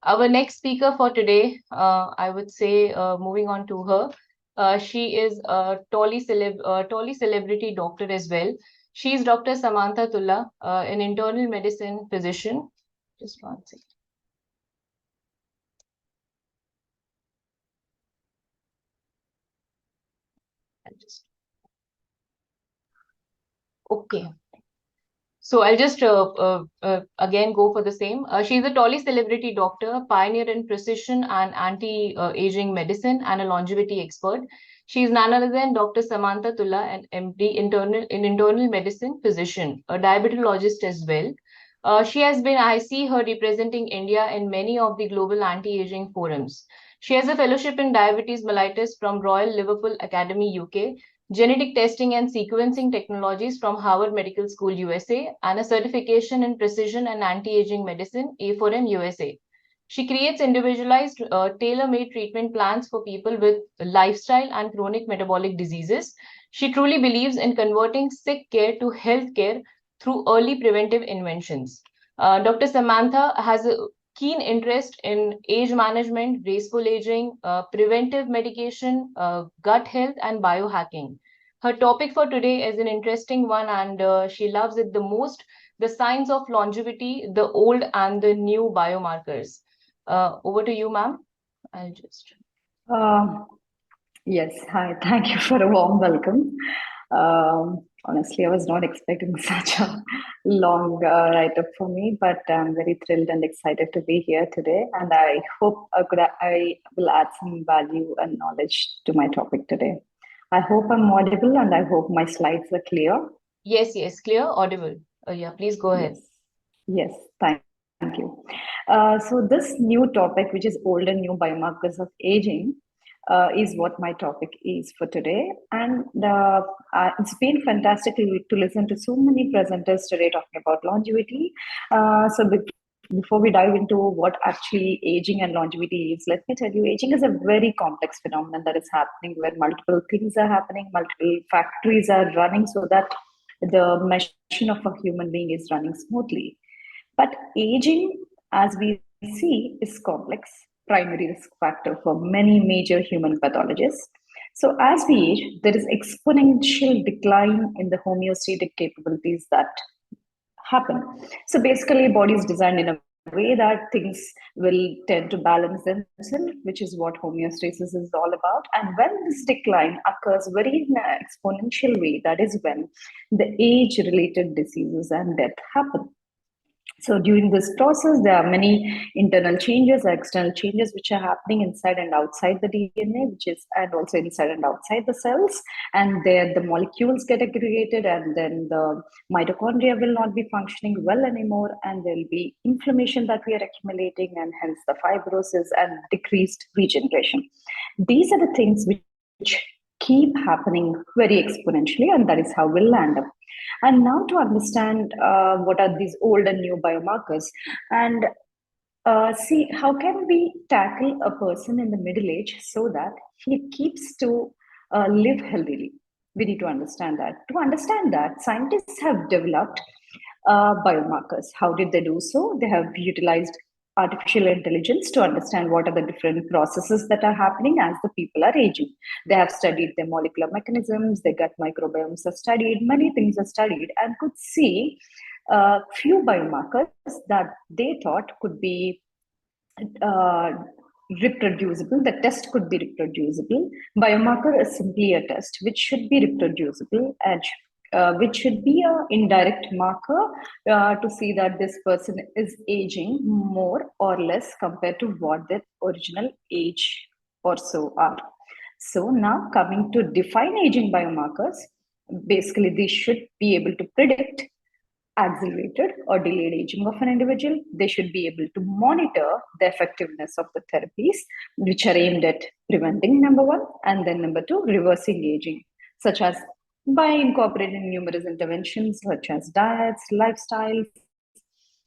Our next speaker for today, I would say, moving on to her, she is a Tolly celebrity doctor as well. She is Dr. Samantha Tulla, an internal medicine physician. Just one second. Okay. So I'll just again go for the same. She's a Tolly celebrity doctor, pioneer in precision and anti-aging medicine, and a longevity expert. She is none other than Dr. Samantha Tulla, an MD in internal medicine physician, a diabetologist as well. I see her representing India in many of the global anti-aging forums. She has a fellowship in diabetes mellitus from Royal Liverpool Academy, UK, genetic testing and sequencing technologies from Harvard Medical School, USA, and a certification in precision and anti-aging medicine, A4M, USA. She creates individualized, tailor-made treatment plans for people with lifestyle and chronic metabolic diseases. She truly believes in converting sick care to health care through early preventive inventions. Dr. Samantha has a keen interest in age management, graceful aging, preventive medication, gut health, and biohacking. Her topic for today is an interesting one, and she loves it the most: the science of longevity, the old and the new biomarkers. Over to you, ma'am. I'll just. Um, yes, hi. Thank you for a warm welcome. Honestly, I was not expecting such a long write-up for me, but I'm very thrilled and excited to be here today. And I hope I will add some value and knowledge to my topic today. I hope I'm audible and I hope my slides are clear. Yes, clear, audible. Yeah, please go ahead. Yes, thank you. So this new topic, which is old and new biomarkers of aging, is what my topic is for today. And it's been fantastic to listen to so many presenters today talking about longevity. Before we dive into what actually aging and longevity is, let me tell you, aging is a very complex phenomenon that is happening where multiple things are happening, multiple factories are running so that the machine of a human being is running smoothly. But aging, as we see, is complex, primary risk factor for many major human pathologies. So as we age, there is exponential decline in the homeostatic capabilities that happen. So basically, body is designed in a way that things will tend to balance themselves, which is what homeostasis is all about. And when this decline occurs very in an exponential way, that is when the age-related diseases and death happen. So during this process, there are many internal changes, external changes, which are happening inside and outside the DNA, and also inside and outside the cells. And there the molecules get aggregated, and then the mitochondria will not be functioning well anymore, and there will be inflammation that we are accumulating, and hence the fibrosis and decreased regeneration. These are the things which keep happening very exponentially, and that is how we'll land up. And now to understand what are these old and new biomarkers, and see how can we tackle a person in the middle age so that he keeps to live healthily. We need to understand that. To understand that, scientists have developed biomarkers. How did they do so? They have utilized artificial intelligence to understand what are the different processes that are happening as the people are aging. They have studied their molecular mechanisms, their gut microbiomes are studied, many things are studied, and could see a few biomarkers that they thought could be reproducible. The test could be reproducible. Biomarker is simply a test which should be reproducible and which should be an indirect marker to see that this person is aging more or less compared to what their original age or so are. So now coming to define aging biomarkers, basically these should be able to predict accelerated or delayed aging of an individual. They should be able to monitor the effectiveness of the therapies, which are aimed at preventing, number one, and then number two, reversing aging, such as by incorporating numerous interventions such as diets, lifestyles,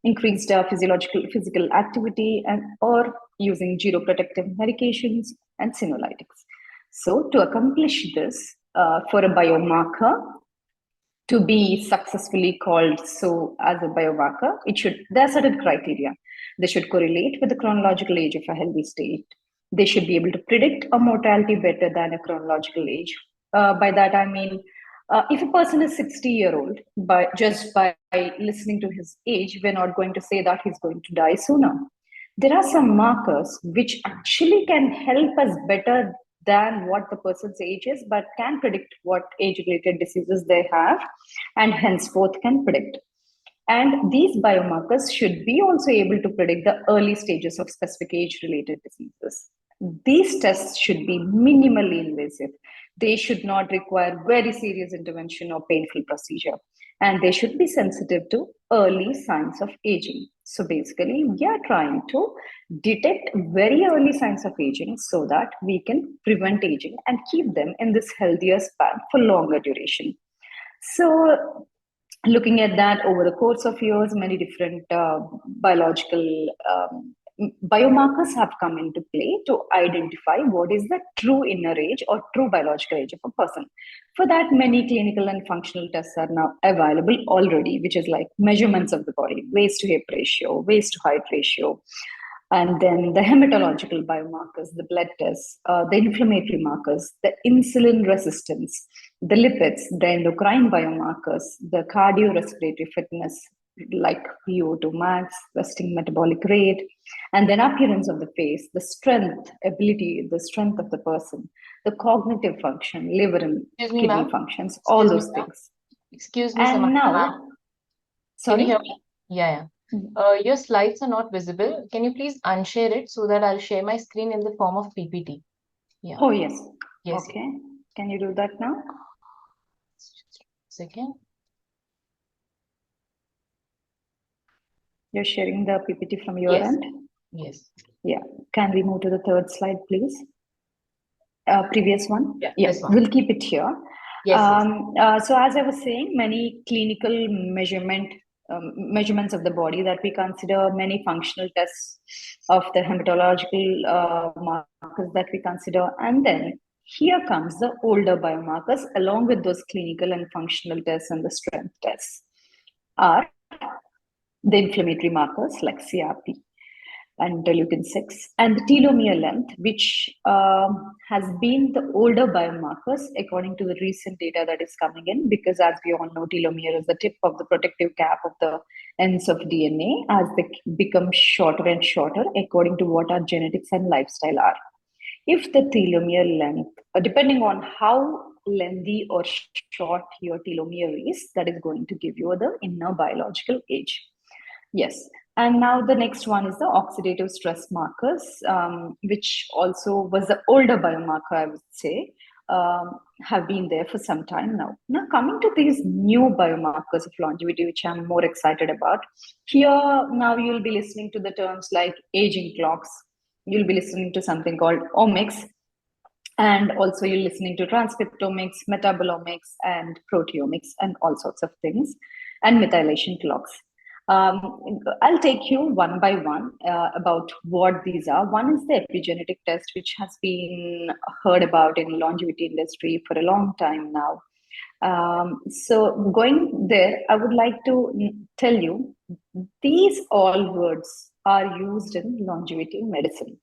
increased physical activity, and or using geroprotective medications and senolytics. So to accomplish this, for a biomarker, to be successfully called so as a biomarker, there are certain criteria. They should correlate with the chronological age of a healthy state. They should be able to predict a mortality better than a chronological age. By that I mean, if a person is 60-year-old, just by listening to his age, we're not going to say that he's going to die sooner. There are some markers which actually can help us better than what the person's age is, but can predict what age-related diseases they have, and henceforth can predict. And these biomarkers should be also able to predict the early stages of specific age-related diseases. These tests should be minimally invasive. They should not require very serious intervention or painful procedure. And they should be sensitive to early signs of aging. So basically, we are trying to detect very early signs of aging so that we can prevent aging and keep them in this healthier span for longer duration. So looking at that over the course of years, many different biological biomarkers have come into play to identify what is the true inner age or true biological age of a person. For that, many clinical and functional tests are now available already, which is like measurements of the body, waist to hip ratio, waist to height ratio, and then the hematological biomarkers, the blood tests, the inflammatory markers, the insulin resistance, the lipids, the endocrine biomarkers, the cardiorespiratory fitness, like VO2 max, resting metabolic rate, and then appearance of the face, the strength, ability, the strength of the person, the cognitive function, liver and kidney functions, all those things. Excuse me, and Samantha, now, sorry? Can you hear me? Yeah. Your slides are not visible. Can you please unshare it so that I'll share my screen in the form of PPT? Yeah. Oh, yes. Yes. Okay. Can you do that now? Second. You're sharing the PPT from your end? Yes. Yeah. Can we move to the third slide, please? Previous one? Yeah, yes, one. We'll keep it here. Yes, so as I was saying, many clinical measurements of the body that we consider, many functional tests of the hematological markers that we consider, and then here comes the older biomarkers along with those clinical and functional tests and the strength tests are the inflammatory markers like CRP and interleukin-6, and the telomere length, which has been the older biomarkers according to the recent data that is coming in, because as we all know, telomere is the tip of the protective cap of the ends of DNA as they become shorter and shorter according to what our genetics and lifestyle are. If the telomere length, depending on how lengthy or short your telomere is, that is going to give you the inner biological age. Yes. And now the next one is the oxidative stress markers, which also was the older biomarker, I would say, have been there for some time now. Now coming to these new biomarkers of longevity, which I'm more excited about. Here, now you'll be listening to the terms like aging clocks. You'll be listening to something called omics. And also you're listening to transcriptomics, metabolomics, and proteomics, and all sorts of things, and methylation clocks. I'll take you one by one about what these are. One is the epigenetic test, which has been heard about in the longevity industry for a long time now. So going there, I would like to tell you, these all words are used in longevity medicine.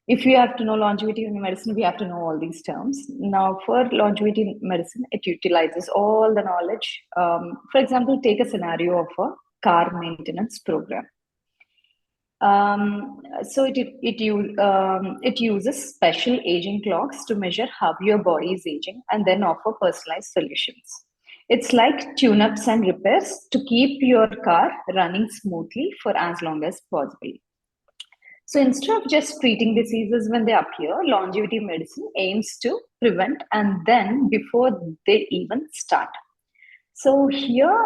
If you have to know longevity in medicine, we have to know all these terms. Now, for longevity medicine, it utilizes all the knowledge. For example, take a scenario of a car maintenance program. So it uses special aging clocks to measure how your body is aging and then offer personalized solutions. It's like tune-ups and repairs to keep your car running smoothly for as long as possible. So instead of just treating diseases when they appear, longevity medicine aims to prevent and then before they even start. So here,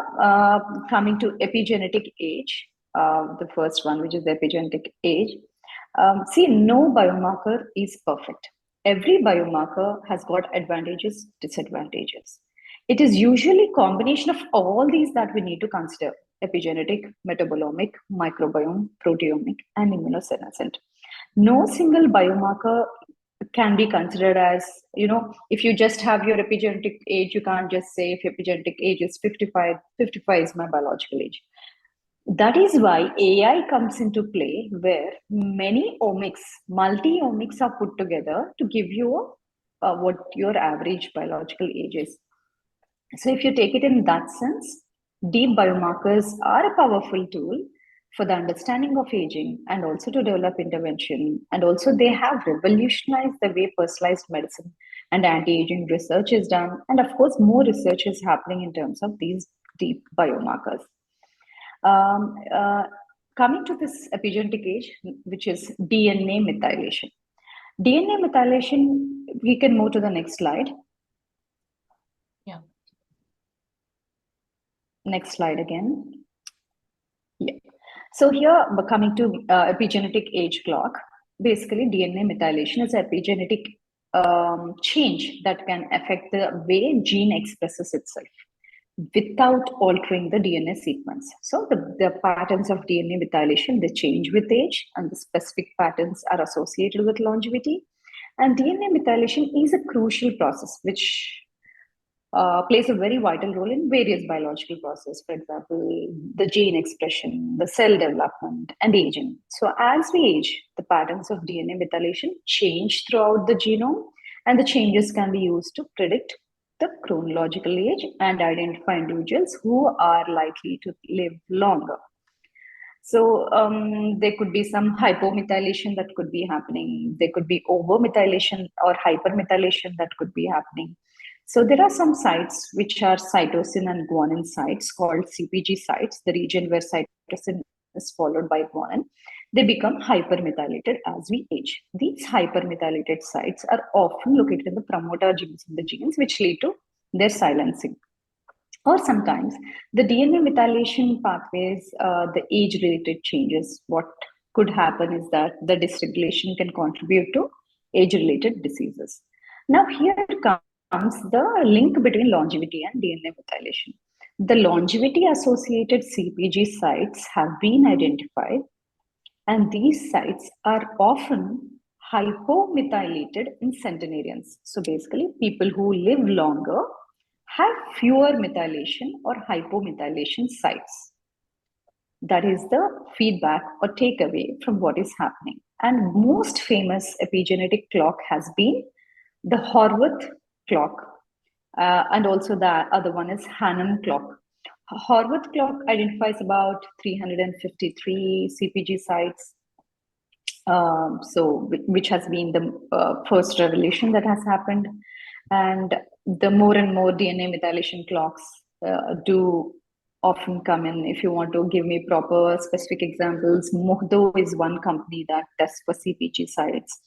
coming to epigenetic age, the first one, which is the epigenetic age. See, no biomarker is perfect. Every biomarker has got advantages, disadvantages. It is usually a combination of all these that we need to consider: epigenetic, metabolomic, microbiome, proteomic, and immunosenescent. No single biomarker can be considered as, if you just have your epigenetic age, you can't just say if your epigenetic age is 55, 55 is my biological age. That is why AI comes into play, where many omics, multi-omics are put together to give you what your average biological age is. So if you take it in that sense, deep biomarkers are a powerful tool for the understanding of aging and also to develop intervention. And also they have revolutionized the way personalized medicine and anti-aging research is done. And of course, more research is happening in terms of these deep biomarkers. Coming to this epigenetic age, which is DNA methylation. DNA methylation, we can move to the next slide. Yeah. Next slide again. Yeah. So here, coming to epigenetic age clock, basically DNA methylation is an epigenetic change that can affect the way gene expresses itself without altering the DNA sequence. So the patterns of DNA methylation, they change with age, and the specific patterns are associated with longevity. And DNA methylation is a crucial process which plays a very vital role in various biological processes, for example, the gene expression, the cell development, and aging. So as we age, the patterns of DNA methylation change throughout the genome, and the changes can be used to predict the chronological age and identify individuals who are likely to live longer. So there could be some hypomethylation that could be happening. There could be overmethylation or hypermethylation that could be happening. So there are some sites which are cytosine and guanine sites called CPG sites, the region where cytosine is followed by guanine. They become hypermethylated as we age. These hypermethylated sites are often located in the promoter genes in the genes, which lead to their silencing. Or sometimes the DNA methylation pathways, the age-related changes, what could happen is that the dysregulation can contribute to age-related diseases. Now here comes the link between longevity and DNA methylation. The longevity-associated CPG sites have been identified, and these sites are often hypomethylated in centenarians. So basically, people who live longer have fewer methylation or hypomethylation sites. That is the feedback or takeaway from what is happening. And most famous epigenetic clock has been the Horvath clock, and also the other one is Hannum clock. Horvath clock identifies about 353 CPG sites, which has been the first revolution that has happened. And the more and more DNA methylation clocks do often come in. If you want to give me proper specific examples, Mohdo is one company that tests for CPG sites.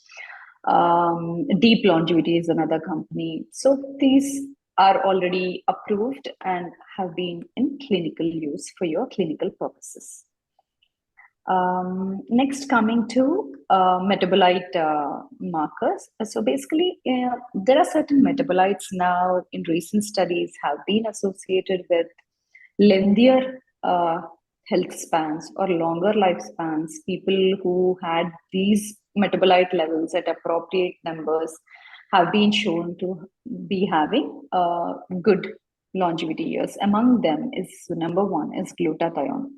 Deep Longevity is another company. So these are already approved and have been in clinical use for your clinical purposes. Next, coming to metabolite markers. So basically, there are certain metabolites now in recent studies have been associated with lengthier health spans or longer lifespans. People who had these metabolite levels at appropriate numbers have been shown to be having good longevity years. Among them is number one is glutathione.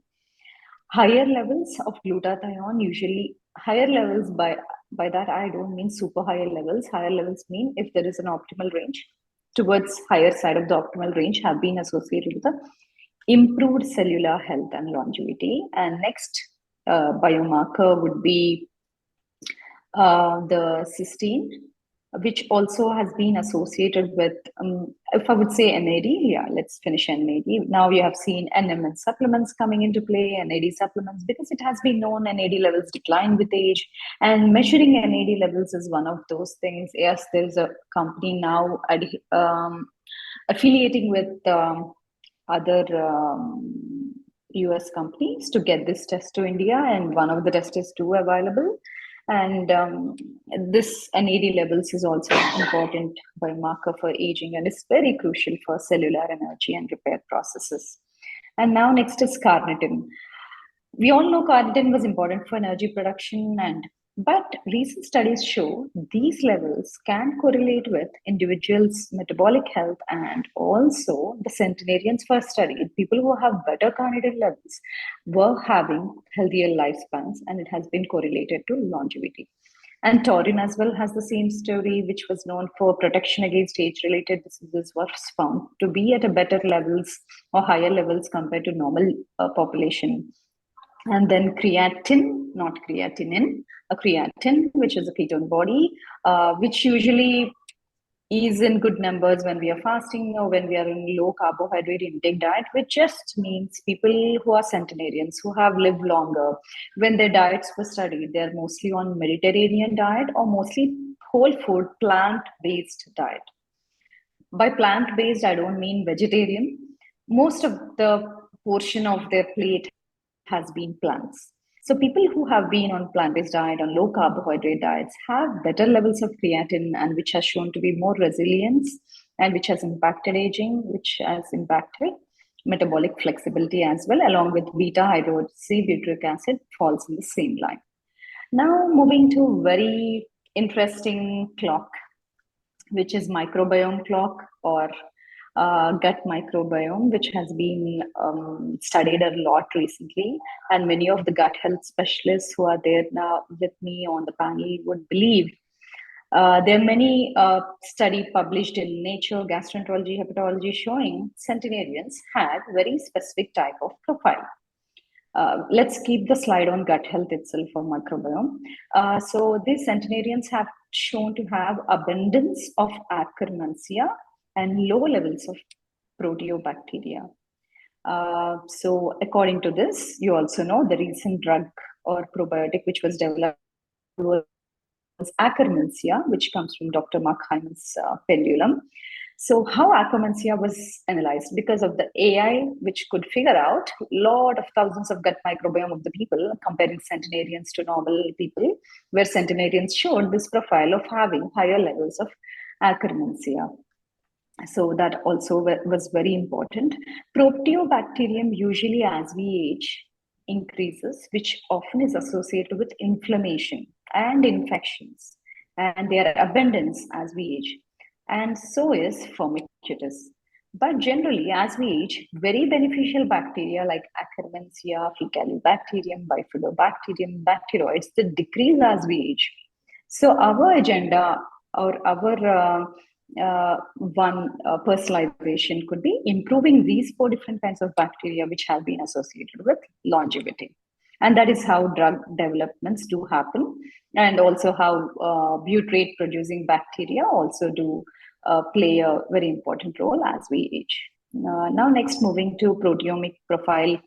Higher levels of glutathione, usually higher levels, by that I don't mean super higher levels. Higher levels mean if there is an optimal range, towards higher side of the optimal range, have been associated with the improved cellular health and longevity. And next biomarker would be the cysteine, which also has been associated with, if I would say NAD, yeah, let's finish NAD. Now you have seen NMN supplements coming into play, NAD supplements, because it has been known NAD levels decline with age, and measuring NAD levels is one of those things. Yes, there's a company now affiliating with other US companies to get this test to India, and one of the tests is too available. And this NAD levels is also an important biomarker for aging, and it's very crucial for cellular energy and repair processes. And now next is carnitine. We all know carnitine was important for energy production and But recent studies show these levels can correlate with individuals' metabolic health, and also the centenarians first studied, people who have better carnitine levels were having healthier lifespans, and it has been correlated to longevity. And taurine as well has the same story, which was known for protection against age-related diseases, was found to be at a better levels or higher levels compared to normal population. And then creatine, not creatinine, a creatine, which is a ketone body, which usually is in good numbers when we are fasting or when we are in low carbohydrate intake diet, which just means people who are centenarians, who have lived longer, when their diets were studied, they're mostly on Mediterranean diet or mostly whole food, plant-based diet. By plant-based, I don't mean vegetarian. Most of the portion of their plate has been plants. So people who have been on plant-based diet, on low carbohydrate diets, have better levels of creatine, and which has shown to be more resilience, and which has impacted aging, which has impacted metabolic flexibility as well, along with beta hydroxybutyric acid falls in the same line. Now moving to very interesting clock, which is microbiome clock, or gut microbiome, which has been studied a lot recently. And many of the gut health specialists who are there now with me on the panel would believe there are many studies published in Nature, Gastroenterology, Hepatology showing centenarians had very specific type of profile. Let's keep the slide on gut health itself for microbiome. So these centenarians have shown to have abundance of Akkermansia and low levels of proteobacteria. So according to this, you also know the recent drug or probiotic which was developed was Akkermansia, which comes from Dr. Mark Hyman's pendulum. So how Akkermansia was analyzed, because of the AI, which could figure out a lot of thousands of gut microbiome of the people, comparing centenarians to normal people, where centenarians showed this profile of having higher levels of Akkermansia. So that also was very important. Proteobacterium, usually as we age, increases, which often is associated with inflammation and infections, and their abundance as we age. And so is Firmicutes. But generally, as we age, very beneficial bacteria like Akkermansia, Faecalibacterium, Bifidobacterium, bacteroids, they decrease as we age. So our agenda, or our one personalization could be improving these 4 different kinds of bacteria which have been associated with longevity. And that is how drug developments do happen, and also how butyrate producing bacteria also do play a very important role as we age. Now next, moving to proteomic profile.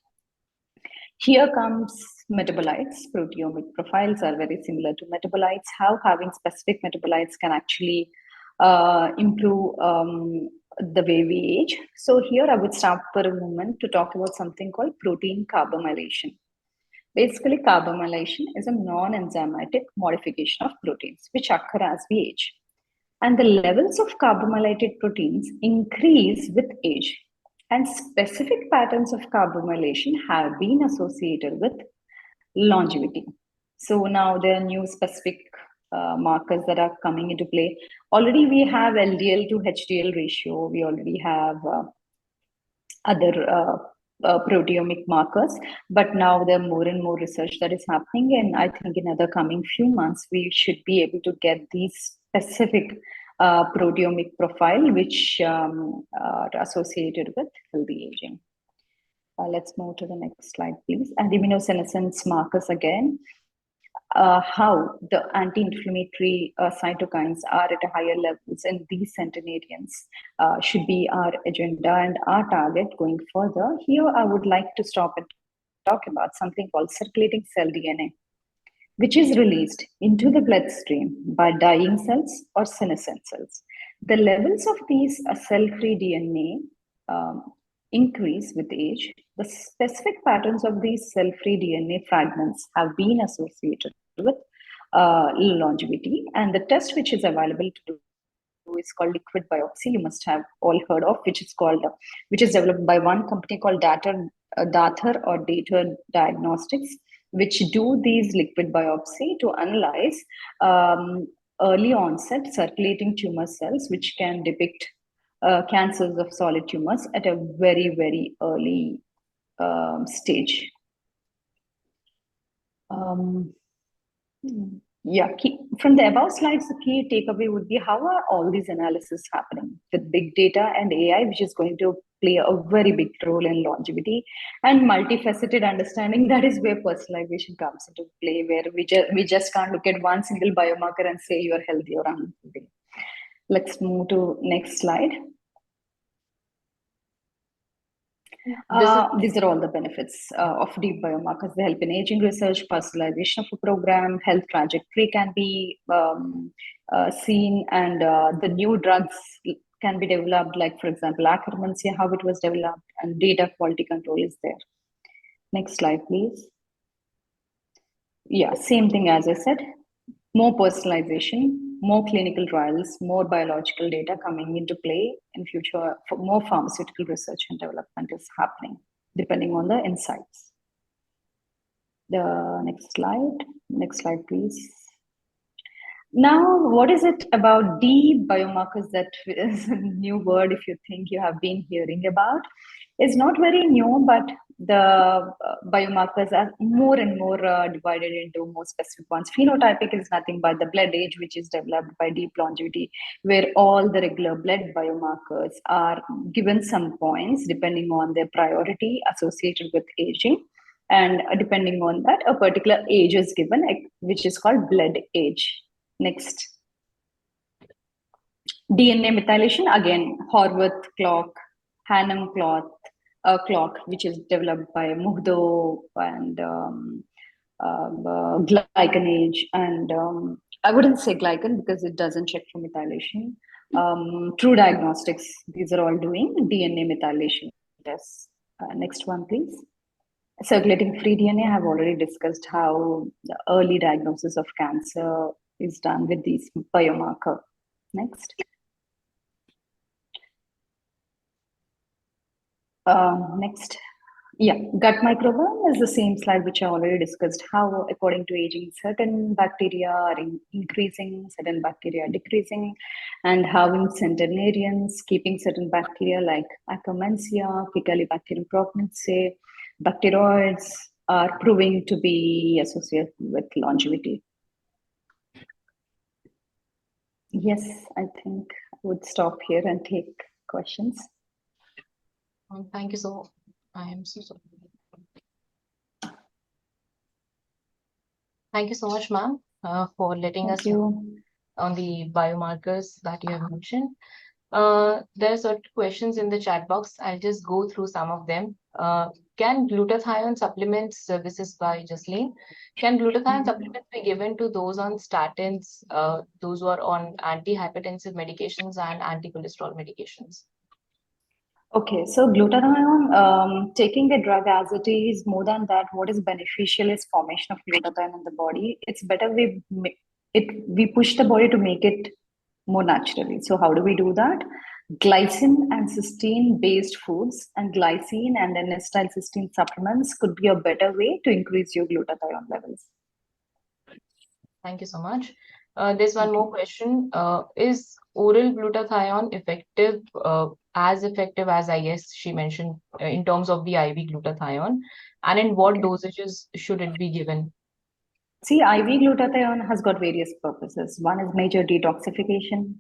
Here comes metabolites. Proteomic profiles are very similar to metabolites. How having specific metabolites can actually improve the way we age. So here I would start for a moment to talk about something called protein carbamylation. Basically, carbamylation is a non-enzymatic modification of proteins which occur as we age. And the levels of carbamylated proteins increase with age. And specific patterns of carbamylation have been associated with longevity. So now there are new specific markers that are coming into play. Already we have LDL to HDL ratio. We already have other proteomic markers, but now there are more and more research that is happening, and I think in the coming few months we should be able to get these specific proteomic profile which are associated with healthy aging. Let's move to the next slide, please. And immunosenescence markers again. How the anti-inflammatory cytokines are at a higher levels in these centenarians should be our agenda and our target going further. Here, I would like to stop and talk about something called circulating cell DNA, which is released into the bloodstream by dying cells or senescent cells. The levels of these cell-free DNA increase with age. The specific patterns of these cell-free DNA fragments have been associated with longevity, and the test which is available to do is called liquid biopsy. You must have all heard of, which is developed by one company called Dater or Dater Diagnostics, which do these liquid biopsy to analyze early onset circulating tumor cells, which can depict cancers of solid tumors at a very, very early stage. From the above slides, the key takeaway would be how are all these analyses happening with big data and AI, which is going to play a very big role in longevity, and multifaceted understanding. That is where personalization comes into play, where we just can't look at one single biomarker and say you are healthy or unhealthy. Let's move to next slide. These are all the benefits of deep biomarkers. They help in aging research, personalization of a program, health trajectory can be seen, and the new drugs can be developed, like, for example, Ackerman, see how it was developed, and data quality control is there. Next slide, please. Yeah, same thing as I said, more personalization, more clinical trials, more biological data coming into play in future. For more pharmaceutical research and development is happening depending on the insights. The next slide, please. Now, what is it about deep biomarkers that is a new word if you think you have been hearing about? It's not very new, but the biomarkers are more and more divided into more specific ones. Phenotypic is nothing but the blood age, which is developed by deep longevity, where all the regular blood biomarkers are given some points depending on their priority associated with aging. And depending on that, a particular age is given, which is called blood age. Next. DNA methylation, again, Horvath clock, Hannum clock, which is developed by Mugdo, and glycan age, and I wouldn't say glycan because it doesn't check for methylation. True Diagnostics, these are all doing DNA methylation tests. Next one, please. Circulating free DNA, I have already discussed how the early diagnosis of cancer is done with these biomarker. Next. Next. Yeah, gut microbiome is the same slide which I already discussed, how according to aging certain bacteria are increasing, certain bacteria are decreasing, and how in centenarians keeping certain bacteria like Akkermansia, Faecalibacterium propneae, bacteroids are proving to be associated with longevity. Yes, I think I would stop here and take questions. Thank you so. I am so sorry. Thank you so much, ma'am, for letting us know on the biomarkers that you have mentioned. There are certain questions in the chat box. I'll just go through some of them. Can glutathione supplements, this is by Jasleen, can glutathione supplements be given to those on statins, those who are on antihypertensive medications and anti-cholesterol medications? Okay, so glutathione, taking a drug as it is, more than that, what is beneficial is formation of glutathione in the body. It's better we push the body to make it more naturally. So how do we do that? Glycine and cysteine based foods and glycine and N-acetylcysteine supplements could be a better way to increase your glutathione levels. Thank you so much. There's one more question. Is oral glutathione effective, as effective as I guess she mentioned in terms of the IV glutathione? And in what dosages should it be given? See, IV glutathione has got various purposes. One is major detoxification.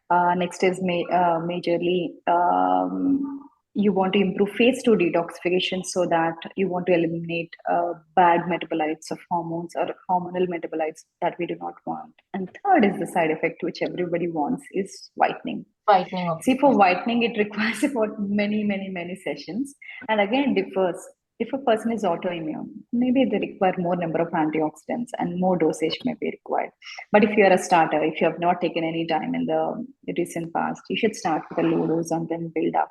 Next is majorly you want to improve phase 2 detoxification, so that you want to eliminate bad metabolites of hormones or hormonal metabolites that we do not want. And third is the side effect which everybody wants is whitening. Whitening. See, for whitening, it requires about many sessions, and again differs. If a person is autoimmune, maybe they require more number of antioxidants and more dosage may be required. But if you are a starter, if you have not taken any time in the recent past, you should start with a low dose and then build up.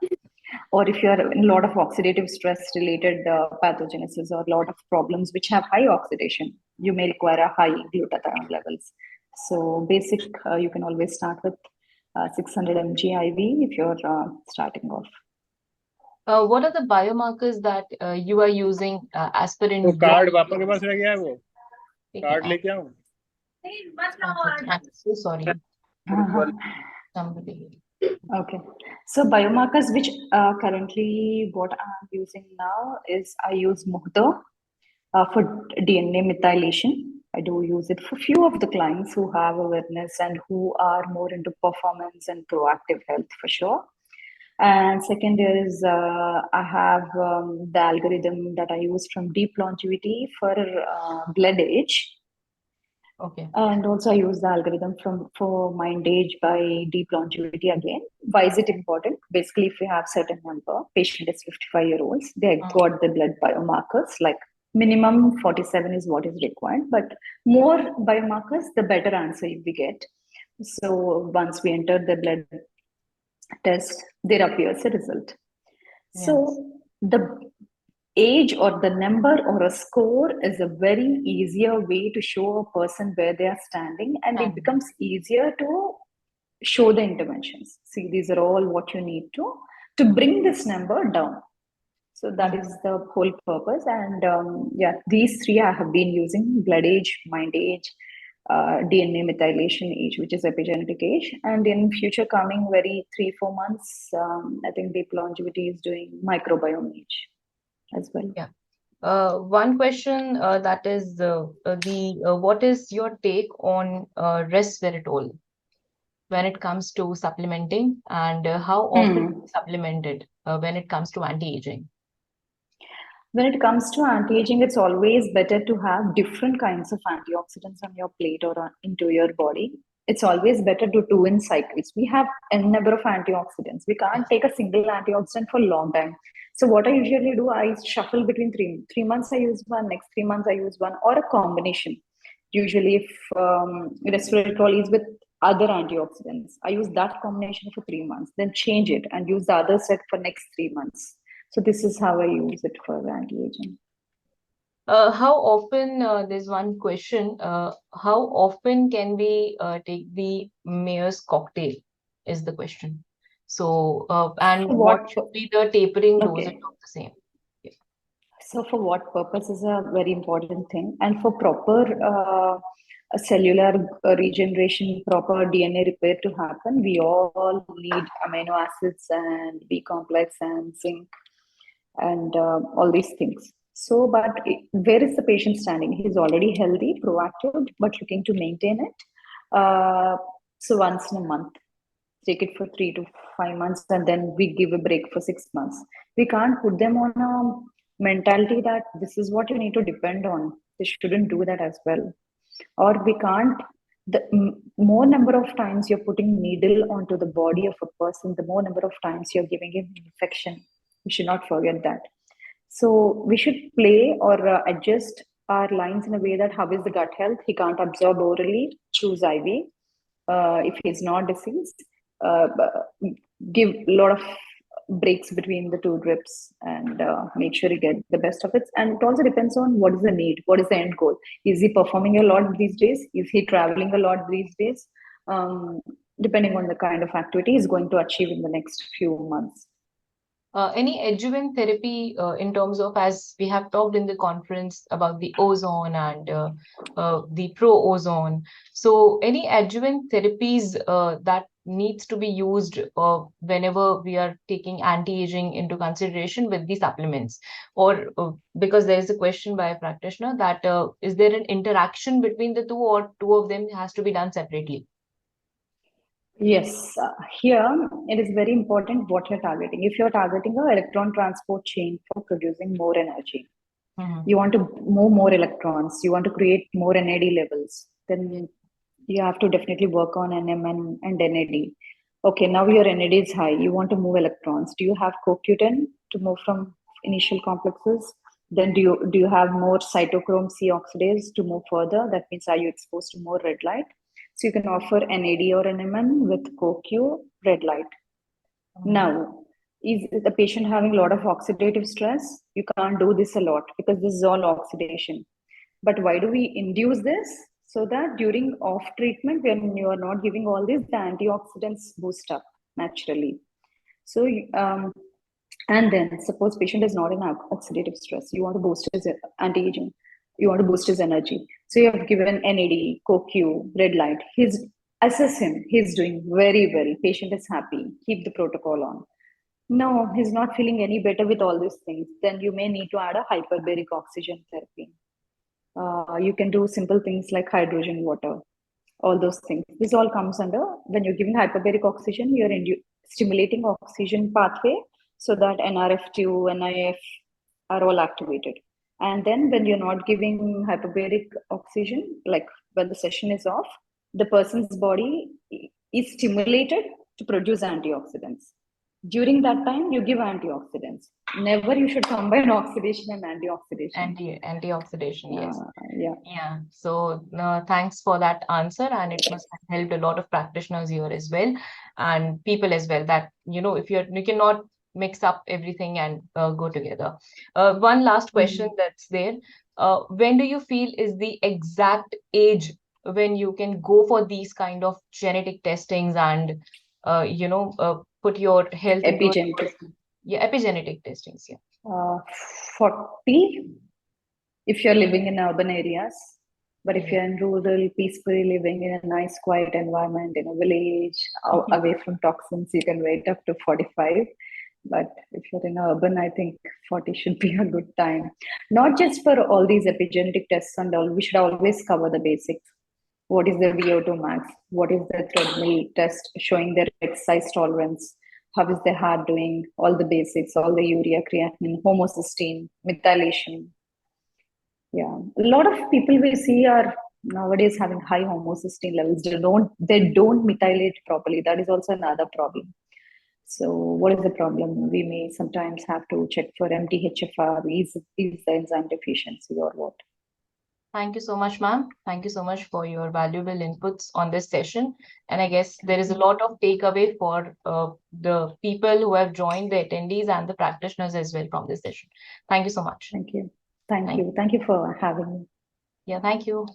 Or if you are in a lot of oxidative stress related pathogenesis or a lot of problems which have high oxidation, you may require a high glutathione levels. So basic, you can always start with 600 mg IV if you're starting off. What are the biomarkers that you are using as per in वो your? Card पापा के पास रह गया है, वो ठीक card है, लेके आऊं? I'm so sorry. Somebody. Okay, so biomarkers which currently what I'm using now is I use Muhta for DNA methylation. I do use it for few of the clients who have awareness and who are more into performance and proactive health for sure. And second is I have the algorithm that I use from Deep Longevity for blood age. Okay. And also I use the algorithm for mind age by Deep Longevity again. Why is it important? Basically, if we have certain number, patient is 55-year-olds, they got the blood biomarkers, like minimum 47 is what is required, but more biomarkers, the better answer we get. So once we enter the blood test, there appears a result. Yes. So the age or the number or a score is a very easier way to show a person where they are standing, and it becomes easier to show the interventions. See, these are all what you need to bring this number down. So that is the whole purpose. And yeah, these three I have been using: blood age, mind age, DNA methylation age, which is epigenetic age. And in future coming very 3-4 months, I think Deep Longevity is doing microbiome age as well. Yeah. One question that is what is your take on resveratrol when it comes to supplementing, and how often supplemented when it comes to anti-aging? When it comes to anti-aging, it's always better to have different kinds of antioxidants on your plate or into your body. It's always better to do in cycles. We have a number of antioxidants. We can't take a single antioxidant for a long time. So what I usually do, I shuffle between 3 months I use one, next 3 months I use one, or a combination. Usually if resveratrol is with other antioxidants, I use that combination for 3 months, then change it and use the other set for next 3 months. So this is how I use it for anti-aging. How often, there's one question, how often can we take the mayor's cocktail is the question. So, and what should be the tapering dosage of the same? Yeah. So for what purpose is a very important thing. And for proper cellular regeneration, proper DNA repair to happen, we all need amino acids and B complex and zinc and all these things. So, but where is the patient standing? He's already healthy, proactive, but looking to maintain it. So once in a month, take it for 3 to 5 months, and then we give a break for 6 months. We can't put them on a mentality that this is what you need to depend on. They shouldn't do that as well. Or we can't, the more number of times you're putting needle onto the body of a person, the more number of times you're giving him infection. We should not forget that. So we should play or adjust our lines in a way that how is the gut health? He can't absorb orally, choose IV. If he's not diseased, give a lot of breaks between the two drips and make sure you get the best of it. And it also depends on what is the need, what is the end goal. Is he performing a lot these days? Is he traveling a lot these days? Depending on the kind of activity he's going to achieve in the next few months. Any adjuvant therapy in terms of, as we have talked in the conference about the ozone and the pro-ozone. So any adjuvant therapies that needs to be used whenever we are taking anti-aging into consideration with the supplements, or because there is a question by a practitioner that is there an interaction between the two, or two of them has to be done separately? Yes, here it is very important what you're targeting. If you're targeting an electron transport chain for producing more energy, you want to move more electrons, you want to create more NAD levels, then you have to definitely work on NMN and NAD. Okay, now your NAD is high, you want to move electrons. Do you have CoQ10 to move from initial complexes? Then do you have more cytochrome C oxidase to move further? That means are you exposed to more red light? So you can offer NAD or NMN with CoQ red light. Now, is the patient having a lot of oxidative stress? You can't do this a lot because this is all oxidation. But why do we induce this? So that during off treatment, when you are not giving all this, the antioxidants boost up naturally. So And then suppose patient is not in oxidative stress, you want to boost his anti-aging, you want to boost his energy. So you have given NAD, CoQ, red light. Assess him. He's doing very well. Patient is happy. Keep the protocol on. No, he's not feeling any better with all these things. Then you may need to add a hyperbaric oxygen therapy. You can do simple things like hydrogen water, all those things. This all comes under, when you're giving hyperbaric oxygen, you're stimulating oxygen pathway so that NRF2, NIF are all activated. And then when you're not giving hyperbaric oxygen, like when the session is off, the person's body is stimulated to produce antioxidants. During that time, you give antioxidants. Never you should combine oxidation and antioxidation. Antioxidation, yes. Yeah. So thanks for that answer, and it must have helped a lot of practitioners here as well, and people as well, that if you cannot mix up everything and go together. One last question that's there. When do you feel is the exact age when you can go for these kind of genetic testings and put your health into epigenetic testings? 40 if you're living in urban areas, but if you're in rural, peacefully living in a nice quiet environment in a village, away from toxins, you can wait up to 45. But if you're in urban, I think 40 should be a good time. Not just for all these epigenetic tests and all, we should always cover the basics. What is the VO2 max? What is the treadmill test showing their exercise tolerance? How is their heart doing? All the basics, all the urea, creatinine, homocysteine, methylation. Yeah, a lot of people we see are nowadays having high homocysteine levels. They don't methylate properly. That is also another problem. So what is the problem? We may sometimes have to check for MTHFR. Is the enzyme deficiency or what? Thank you so much, ma'am. Thank you so much for your valuable inputs on this session. And I guess there is a lot of takeaway for the people who have joined, the attendees and the practitioners as well from this session. Thank you so much. Thank you. Thank you. Thank you for having me. Yeah, thank you.